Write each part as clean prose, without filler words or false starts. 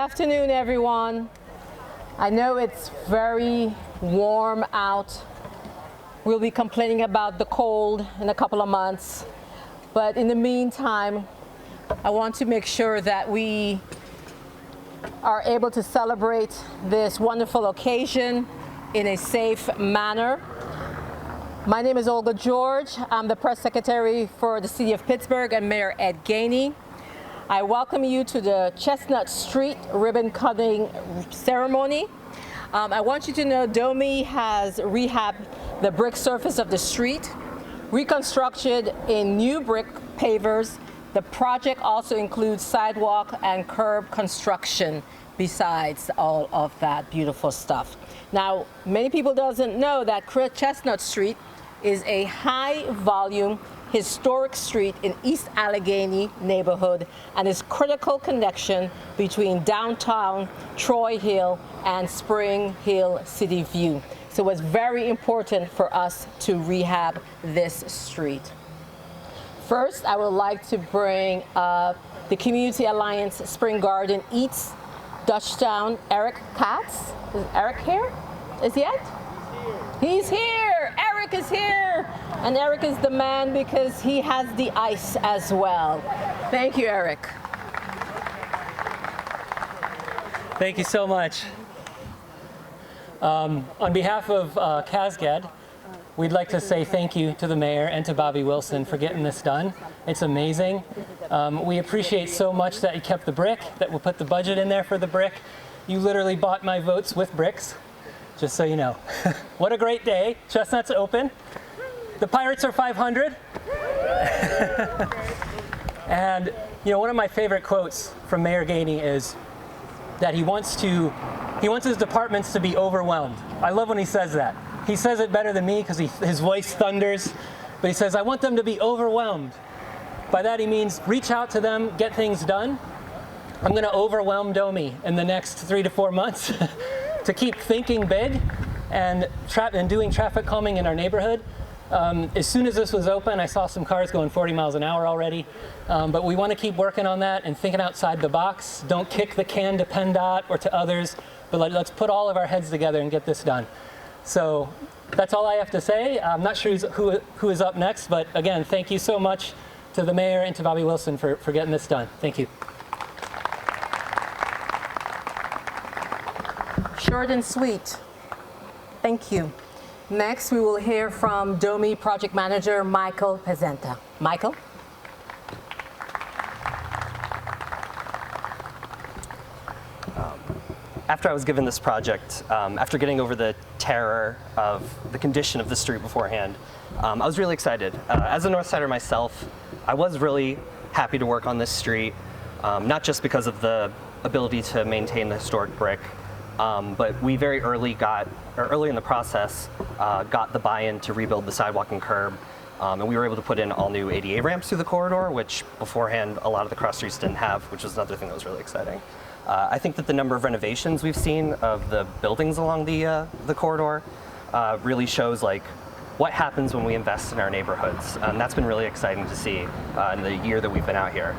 afternoon, everyone. I know it's very warm out. We'll be complaining about the cold in a couple of months. But in the meantime, I want to make sure that we are able to celebrate this wonderful occasion in a safe manner. My name is Olga George. I'm the press secretary for the city of Pittsburgh and Mayor Ed Gainey. I welcome you to the Chestnut Street ribbon cutting ceremony. I want you to know DOMI has rehabbed the brick surface of the street, reconstructed in new brick pavers. The project also includes sidewalk and curb construction besides all of that beautiful stuff. Now, many people doesn't know that Chestnut Street is a high volume historic street in East Allegheny neighborhood and is critical connection between downtown Troy Hill and Spring Hill City View. So it's very important for us to rehab this street. First, I would like to bring up the Community Alliance Spring Garden Eats Dutchtown, Eric Katz. Is Eric here? Is he yet? He's here. Eric is here. And Eric is the man because he has the ice as well. Thank you, Eric. Thank you so much. On behalf of CASGAD, we'd like to say thank you to the mayor and to Bobby Wilson for getting this done. It's amazing. We appreciate so much that you kept the brick, that we'll put the budget in there for the brick. You literally bought my votes with bricks, just so you know. What a great day. Chestnut's open. The Pirates are 500. And you know, one of my favorite quotes from Mayor Gainey is that he wants his departments to be overwhelmed. I love when he says that. He says it better than me because his voice thunders, but he says, I want them to be overwhelmed. By that he means reach out to them, get things done. I'm going to overwhelm DOMI in the next 3 to 4 months to keep thinking big and doing traffic calming in our neighborhood. As soon as this was open, I saw some cars going 40 miles an hour already. But we want to keep working on that and thinking outside the box. Don't kick the can to PennDOT or to others, but let's put all of our heads together and get this done. So that's all I have to say. I'm not sure who is up next, but again, thank you so much to the mayor and to Bobby Wilson for getting this done. Thank you. Short and sweet. Thank you. Next, we will hear from DOMI Project Manager Michael Pezenta. Michael? After I was given this project, after getting over the terror of the condition of the street beforehand, I was really excited. As a Northsider myself, I was really happy to work on this street, not just because of the ability to maintain the historic brick, but we very early in the process, got the buy-in to rebuild the sidewalk and curb, and we were able to put in all new ADA ramps through the corridor, which beforehand a lot of the cross streets didn't have, which was another thing that was really exciting. I think that the number of renovations we've seen of the buildings along the corridor really shows like what happens when we invest in our neighborhoods. That's been really exciting to see in the year that we've been out here.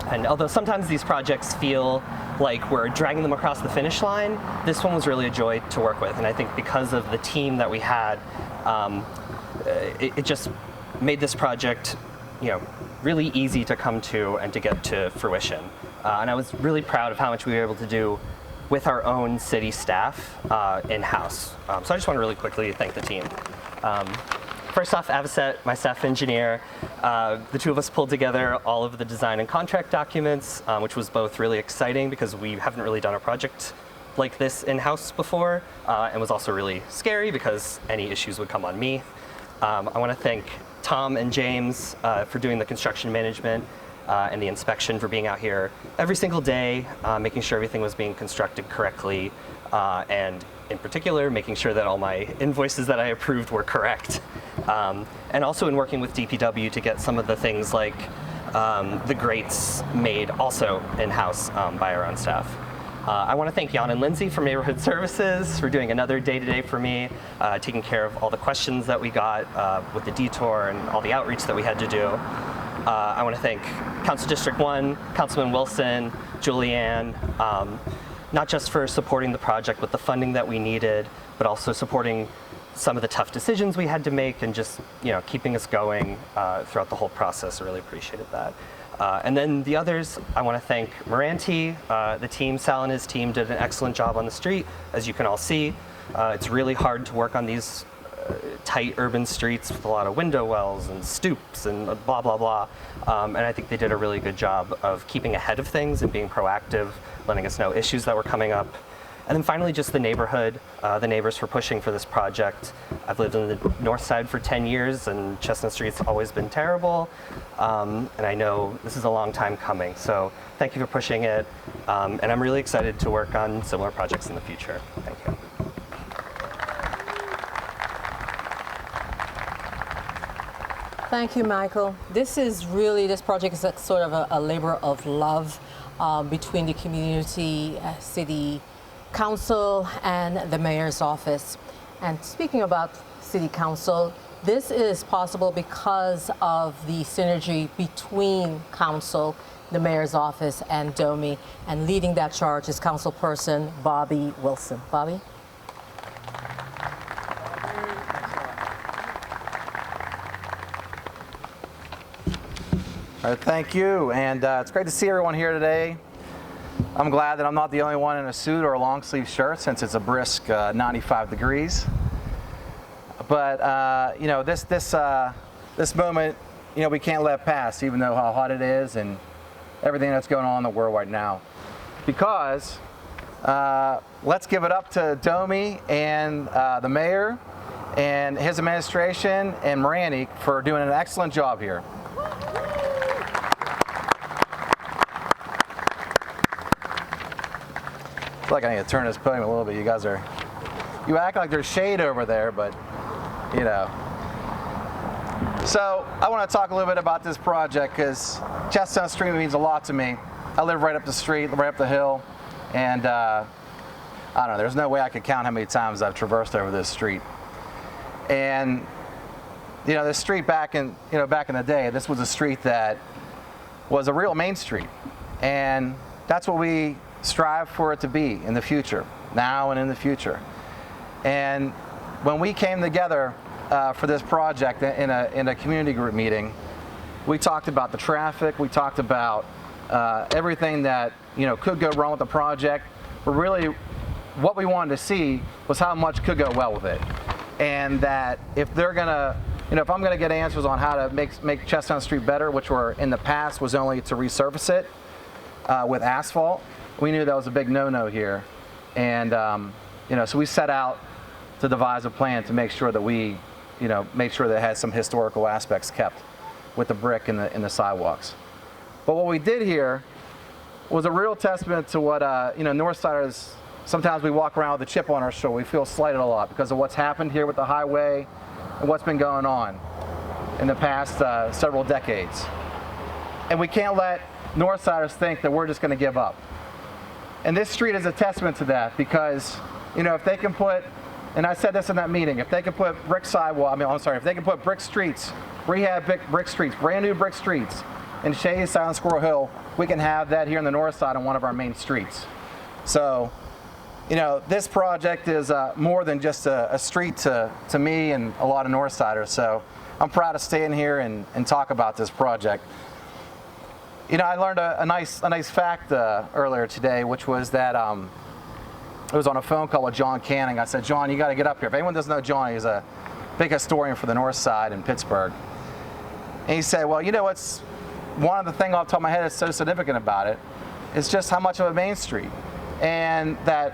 And although sometimes these projects feel like we're dragging them across the finish line, this one was really a joy to work with. And I think because of the team that we had, it just made this project, you know, really easy to come to and to get to fruition. And I was really proud of how much we were able to do with our own city staff in-house. So I just want to really quickly thank the team. First off, Avocet, my staff engineer, the two of us pulled together all of the design and contract documents, which was both really exciting because we haven't really done a project like this in-house before, and was also really scary because any issues would come on me. I want to thank Tom and James for doing the construction management and the inspection, for being out here every single day, making sure everything was being constructed correctly, and in particular, making sure that all my invoices that I approved were correct. And also in working with DPW to get some of the things like the grates made also in-house by our own staff. I want to thank Jan and Lindsay from Neighborhood Services for doing another day-to-day for me, taking care of all the questions that we got with the detour and all the outreach that we had to do. I want to thank Council District 1, Councilman Wilson, Julianne, not just for supporting the project with the funding that we needed, but also supporting some of the tough decisions we had to make and just keeping us going throughout the whole process. I really appreciated that. And then the others, I want to thank Moranti, the team. Sal and his team did an excellent job on the street, as you can all see. It's really hard to work on these tight urban streets with a lot of window wells and stoops and blah, blah, blah. And I think they did a really good job of keeping ahead of things and being proactive, letting us know issues that were coming up. And then finally, just the neighborhood, the neighbors for pushing for this project. I've lived on the north side for 10 years, and Chestnut Street's always been terrible. And I know this is a long time coming, so thank you for pushing it. And I'm really excited to work on similar projects in the future. Thank you. Thank you, Michael. This project is a sort of a labor of love between the community, city council, and the mayor's office. And speaking about city council, this is possible because of the synergy between council, the mayor's office, and DOMI. And leading that charge is councilperson Bobby Wilson. Bobby? All right, thank you, and it's great to see everyone here today. I'm glad that I'm not the only one in a suit or a long sleeve shirt, since it's a brisk 95 degrees. But this moment, we can't let pass, even though how hot it is and everything that's going on in the world right now. Because let's give it up to DOMI and the mayor and his administration and Moranti for doing an excellent job here. I feel like I need to turn this podium a little bit. You act like there's shade over there, but So I want to talk a little bit about this project because Chestnut Street means a lot to me. I live right up the street, right up the hill, and I don't know, there's no way I could count how many times I've traversed over this street. And this street back in the day, this was a street that was a real main street, and that's what we strive for it to be in the future, now and in the future. And when we came together for this project in a community group meeting, we talked about the traffic, we talked about everything that could go wrong with the project, but really what we wanted to see was how much could go well with it. And that if they're gonna, if I'm gonna get answers on how to make Chestnut Street better, which were in the past was only to resurface it with asphalt, we knew that was a big no-no here. And so we set out to devise a plan to make sure that we made sure that it had some historical aspects kept with the brick and the sidewalks. But what we did here was a real testament to what Northsiders, sometimes we walk around with a chip on our shoulder. We feel slighted a lot because of what's happened here with the highway and what's been going on in the past several decades. And we can't let Northsiders think that we're just going to give up. And this street is a testament to that because, if they can put, and I said this in that meeting, if they can put if they can put brick streets, brick streets, brand new brick streets in Shays, Silent Squirrel Hill, we can have that here on the north side on one of our main streets. So, this project is more than just a street to me and a lot of Northsiders. So I'm proud to stand here and talk about this project. I learned a nice fact earlier today, which was that it was on a phone call with John Canning. I said, John, you got to get up here. If anyone doesn't know John, he's a big historian for the North Side in Pittsburgh. And he said, well, what's one of the things off the top of my head that's so significant about it is just how much of a main street, and that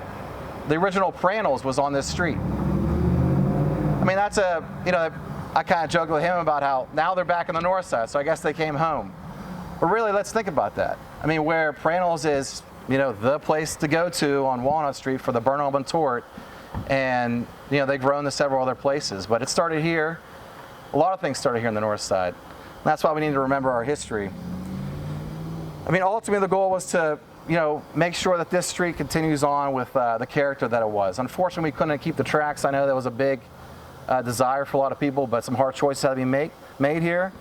the original Prannel's was on this street. I mean, that's I kind of joked with him about how now they're back in the North Side, so I guess they came home. But really, let's think about that. I mean, where Prannel's is, the place to go to on Walnut Street for the Burnham and Tort, and they've grown to several other places. But it started here. A lot of things started here on the North Side. And that's why we need to remember our history. I mean, ultimately, the goal was to make sure that this street continues on with the character that it was. Unfortunately, we couldn't keep the tracks. I know that was a big desire for a lot of people, but some hard choices had to be made here.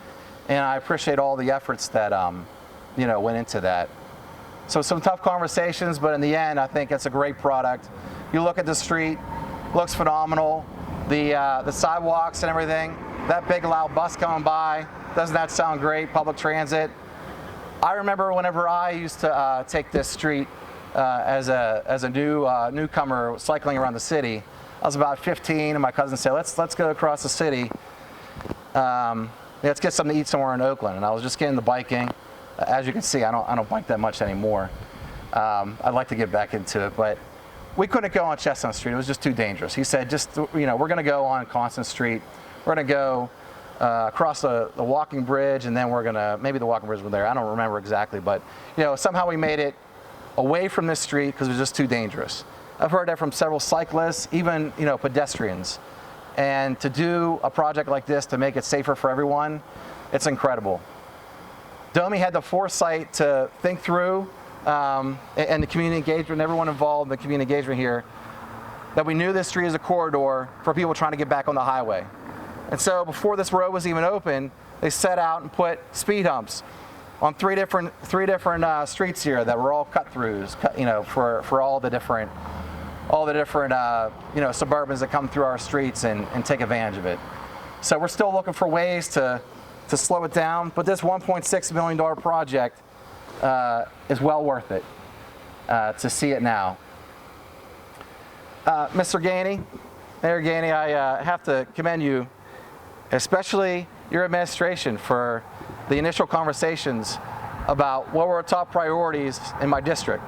And I appreciate all the efforts that went into that. So some tough conversations, but in the end, I think it's a great product. You look at the street, looks phenomenal. The sidewalks and everything, that big loud bus coming by, doesn't that sound great? Public transit. I remember whenever I used to take this street as a newcomer cycling around the city. I was about 15, and my cousin said, "Let's go across the city. Let's get something to eat somewhere in Oakland." And I was just getting the biking. As you can see, I don't bike that much anymore. I'd like to get back into it, but we couldn't go on Chestnut Street. It was just too dangerous. He said, we're going to go on Constant Street. We're going to go across the walking bridge, and then we're going to, maybe the walking bridge was there. I don't remember exactly, but somehow we made it away from this street because it was just too dangerous. I've heard that from several cyclists, even pedestrians. And to do a project like this to make it safer for everyone, it's incredible. Domi had the foresight to think through and the community engagement, everyone involved in the community engagement here, that we knew this street is a corridor for people trying to get back on the highway. And so before this road was even open, they set out and put speed humps on three different streets here that were all cut-throughs, for all the different Suburbans that come through our streets and take advantage of it. So we're still looking for ways to slow it down, but this $1.6 million project is well worth it to see it now. Mr. Gainey, Mayor Gainey, I have to commend you, especially your administration, for the initial conversations about what were our top priorities in my district.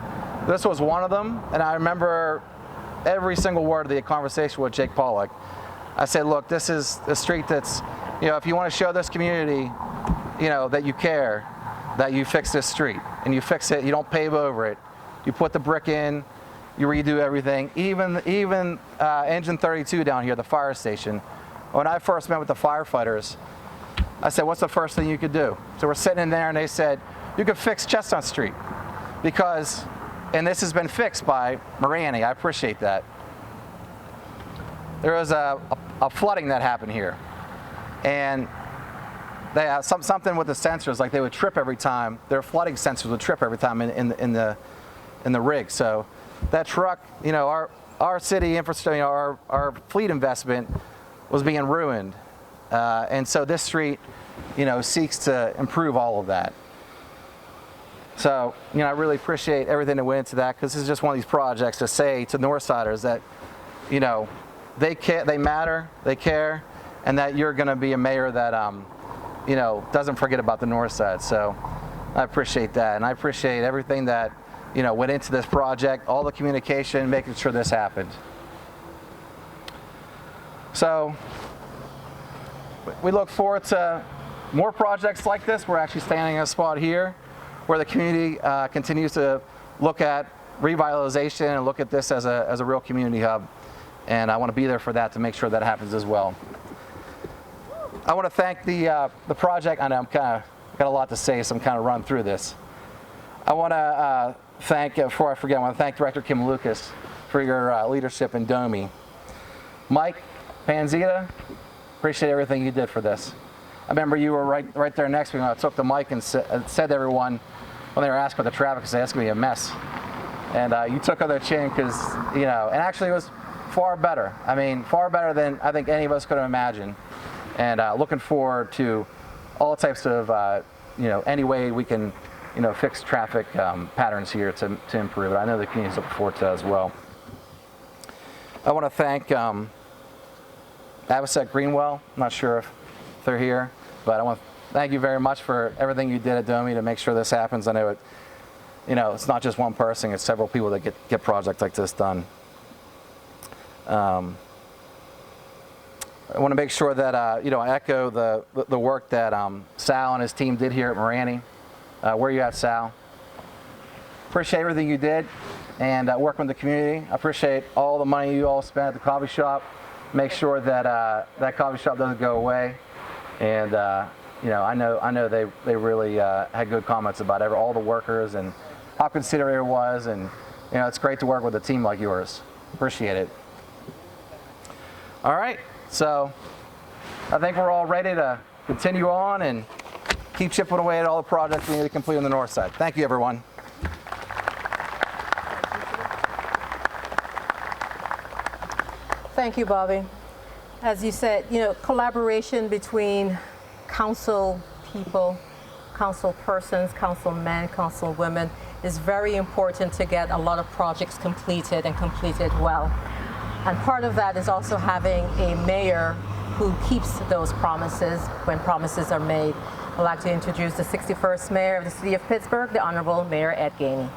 This was one of them, and I remember every single word of the conversation with Jake Pollock. I said, look, this is a street that's, if you want to show this community, that you care, that you fix this street, and you fix it, you don't pave over it, you put the brick in, you redo everything. Even Engine 32 down here, the fire station, when I first met with the firefighters, I said, what's the first thing you could do? So we're sitting in there, and they said, you could fix Chestnut Street, because, and this has been fixed by Marani, I appreciate that. There was a flooding that happened here, and they had something with the sensors, like they would trip every time. Their flooding sensors would trip every time in the rig. So that truck, our city infrastructure, our fleet investment was being ruined, and so this street, seeks to improve all of that. So, I really appreciate everything that went into that, because this is just one of these projects to say to Northsiders that, they matter, they care, and that you're going to be a mayor that, doesn't forget about the North Side. So I appreciate that, and I appreciate everything that, went into this project, all the communication, making sure this happened. So we look forward to more projects like this. We're actually standing in a spot here where the community continues to look at revitalization and look at this as a real community hub. And I want to be there for that to make sure that happens as well. I want to thank the project. I know I'm got a lot to say, so I'm kind of running through this. I want to thank, before I forget, I want to thank Director Kim Lucas for your leadership in Domi. Mike Panzita, appreciate everything you did for this. I remember you were right there next to me when I took the mic and said to everyone when they were asked about the traffic, said it's going to be a mess. And you took on their chin because, and actually it was far better. I mean, far better than I think any of us could have imagined. And looking forward to all types of, any way we can, fix traffic patterns here to improve it. I know the community's looking forward to that as well. I want to thank Avocet Greenwell. I'm not sure if they're here, but I want to thank you very much for everything you did at Domi to make sure this happens. I know it's not just one person; it's several people that get projects like this done. I want to make sure that I echo the work that Sal and his team did here at Marani. Where you at, Sal? Appreciate everything you did and working with the community. I appreciate all the money you all spent at the coffee shop. Make sure that that coffee shop doesn't go away. And I know they really had good comments about all the workers and how considerate it was. And it's great to work with a team like yours. Appreciate it. All right. So I think we're all ready to continue on and keep chipping away at all the projects we need to complete on the north side. Thank you, everyone. Thank you, Bobby. As you said, collaboration between council people, council persons, council men, council women is very important to get a lot of projects completed and completed well. And part of that is also having a mayor who keeps those promises when promises are made. I'd like to introduce the 61st mayor of the city of Pittsburgh, the Honorable Mayor Ed Gainey.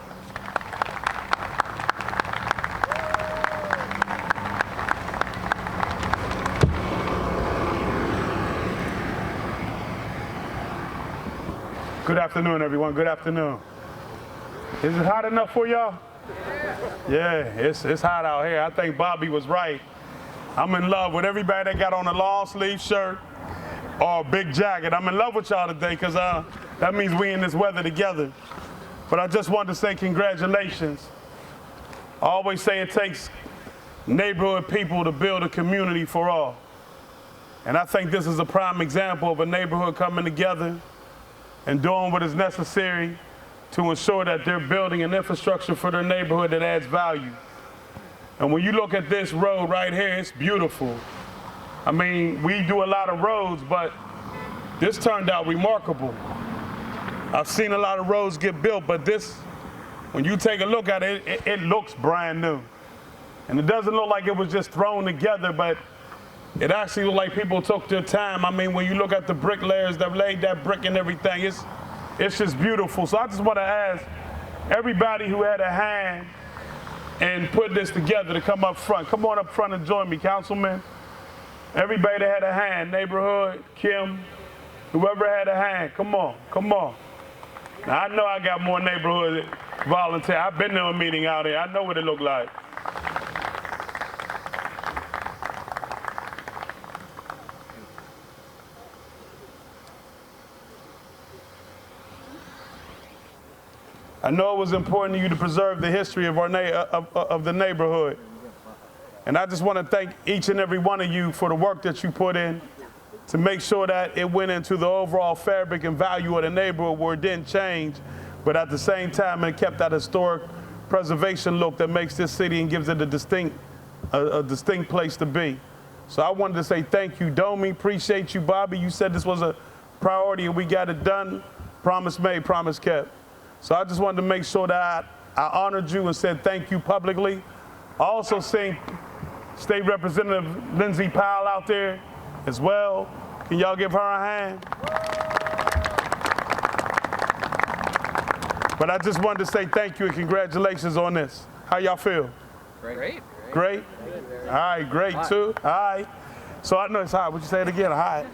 Good afternoon, everyone. Good afternoon. Is it hot enough for y'all? Yeah, it's hot out here. I think Bobby was right. I'm in love with everybody that got on a long sleeve shirt or a big jacket. I'm in love with y'all today because that means we in this weather together. But I just wanted to say congratulations. I always say it takes neighborhood people to build a community for all. And I think this is a prime example of a neighborhood coming together and doing what is necessary to ensure that they're building an infrastructure for their neighborhood that adds value. And when you look at this road right here, it's beautiful. I mean, we do a lot of roads, but this turned out remarkable. I've seen a lot of roads get built, but this, when you take a look at it, it looks brand new. And it doesn't look like it was just thrown together, but it actually looked like people took their time. I mean, when you look at the bricklayers that laid that brick and everything, it's just beautiful. So I just want to ask everybody who had a hand in putting this together to come up front. Come on up front and join me, councilman. Everybody that had a hand, neighborhood, Kim, whoever had a hand, come on, come on. Now, I know I got more neighborhood volunteers. I've been to a meeting out here. I know what it looked like. I know it was important to you to preserve the history of of the neighborhood. And I just want to thank each and every one of you for the work that you put in to make sure that it went into the overall fabric and value of the neighborhood where it didn't change, but at the same time it kept that historic preservation look that makes this city and gives it a distinct place to be. So I wanted to say thank you, Domi. Appreciate you, Bobby. You said this was a priority and we got it done. Promise made, promise kept. So I just wanted to make sure that I honored you and said thank you publicly. I also seen State Representative Lindsay Powell out there as well. Can y'all give her a hand? But I just wanted to say thank you and congratulations on this. How y'all feel? Great. Great? All right, great too. All right. So I know it's hot. Would you say it again? Hot.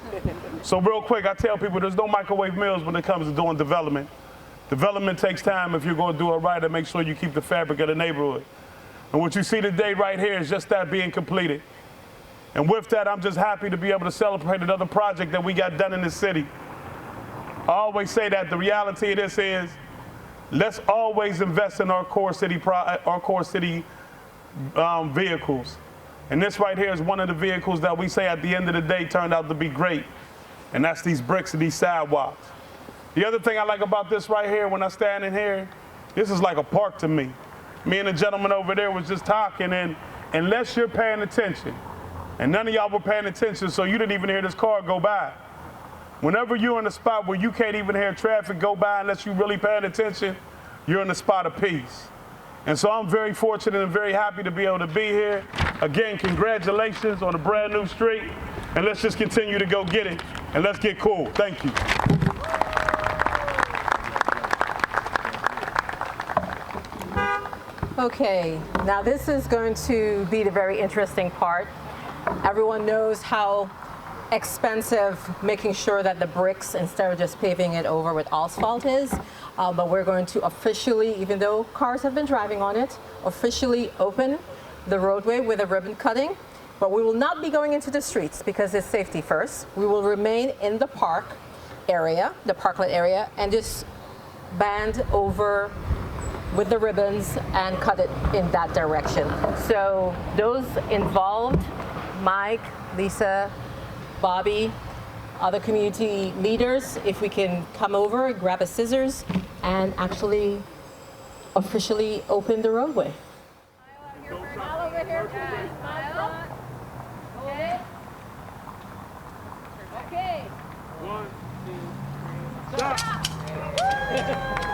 So real quick, I tell people there's no microwave meals when it comes to doing development. Development takes time if you're going to do it right and make sure you keep the fabric of the neighborhood. And what you see today right here is just that being completed. And with that, I'm just happy to be able to celebrate another project that we got done in the city. I always say that the reality of this is, let's always invest in our core city vehicles. And this right here is one of the vehicles that we say at the end of the day turned out to be great. And that's these bricks and these sidewalks. The other thing I like about this right here, when I stand in here, this is like a park to me. Me and the gentleman over there was just talking, and unless you're paying attention, and none of y'all were paying attention, so you didn't even hear this car go by. Whenever you're in a spot where you can't even hear traffic go by unless you're really paying attention, you're in a spot of peace. And so I'm very fortunate and very happy to be able to be here. Again, congratulations on a brand new street, and let's just continue to go get it, and let's get cool. Thank you. Okay, now this is going to be the very interesting part. Everyone knows how expensive making sure that the bricks, instead of just paving it over with asphalt is, but we're going to officially, even though cars have been driving on it, officially open the roadway with a ribbon cutting, but we will not be going into the streets because it's safety first. We will remain in the park area, the parklet area, and just band over with the ribbons and cut it in that direction. So those involved, Mike, Lisa, Bobby, other community leaders, if we can come over, grab a scissors, and actually officially open the roadway. Stop.